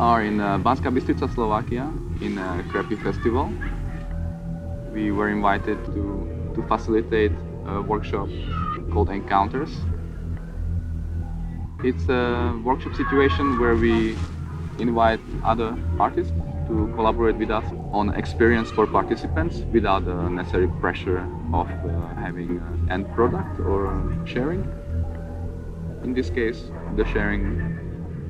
are in Banska Bystrica, Slovakia, in Krepi Festival. We were invited to facilitate a workshop called Encounters. It's a workshop situation where we invite other artists to collaborate with us on experience for participants without the necessary pressure of having an end product or sharing. In this case, the sharing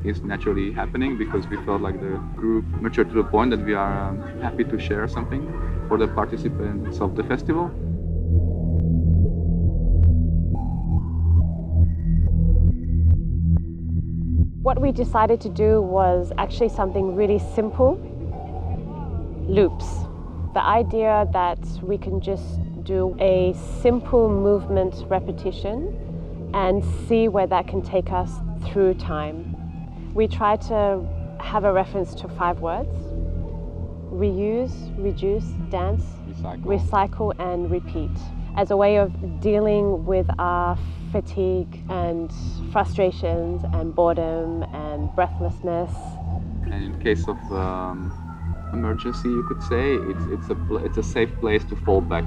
is naturally happening because we felt like the group matured to the point that we are happy to share something for the participants of the festival. What we decided to do was actually something really simple, loops. The idea that we can just do a simple movement repetition and see where that can take us through time. We try to have a reference to 5 words: reuse, reduce, dance, recycle and repeat, as a way of dealing with our fatigue and frustrations and boredom and breathlessness. And in case of emergency, you could say, it's a safe place to fall back.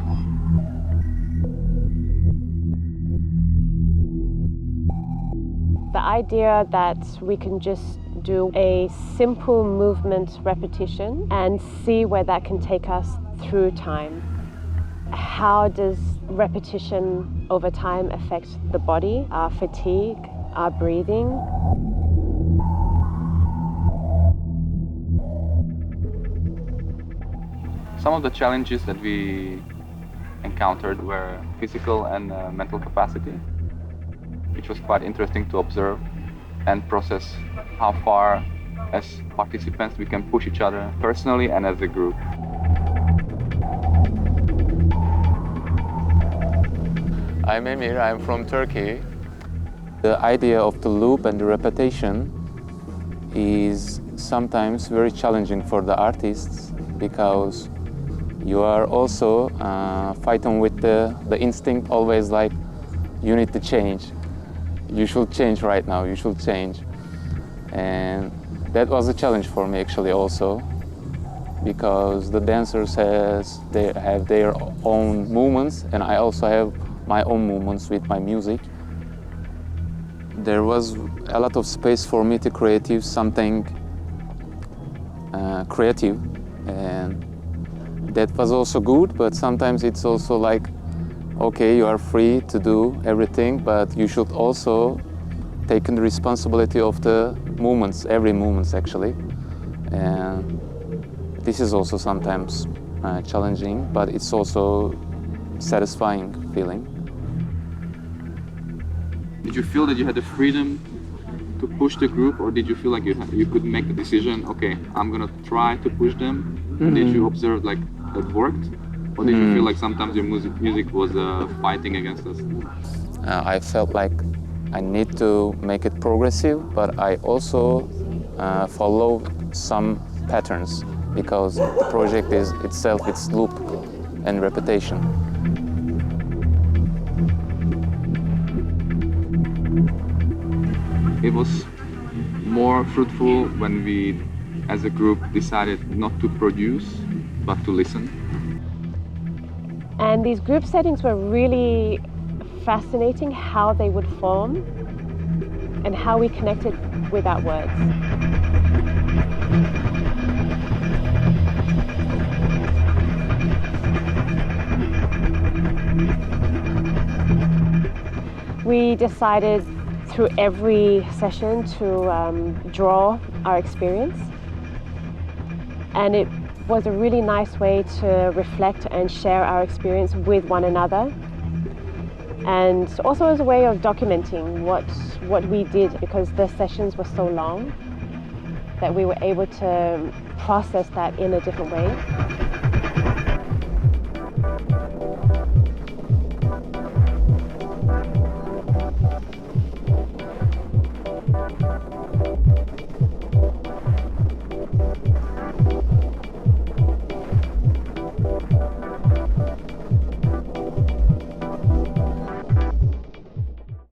The idea that we can just do a simple movement repetition and see where that can take us through time. How does repetition over time affect the body, our fatigue, our breathing? Some of the challenges that we encountered were physical and mental capacity, which was quite interesting to observe and process how far as participants we can push each other personally and as a group. I'm Emir, I'm from Turkey. The idea of the loop and the repetition is sometimes very challenging for the artists because you are also fighting with the instinct always like you need to change. You should change right now, you should change. And that was a challenge for me actually also, because the dancers they have their own movements and I also have my own movements with my music. There was a lot of space for me to create something creative, and that was also good, but sometimes it's also like, okay, you are free to do everything, but you should also take the responsibility of the movements, every movement actually. And this is also sometimes challenging, but it's also satisfying feeling. Did you feel that you had the freedom to push the group, or did you feel like you could make the decision, okay, I'm gonna try to push them? Mm-hmm. Did you observe like it worked? Or did you feel like sometimes your music was fighting against us? I felt like I need to make it progressive, but I also follow some patterns because the project is itself, it's loop and repetition. It was more fruitful when we, as a group, decided not to produce, but to listen. And these group settings were really fascinating, how they would form and how we connected without words. We decided through every session to draw our experience, and it was a really nice way to reflect and share our experience with one another, and also as a way of documenting what we did, because the sessions were so long that we were able to process that in a different way.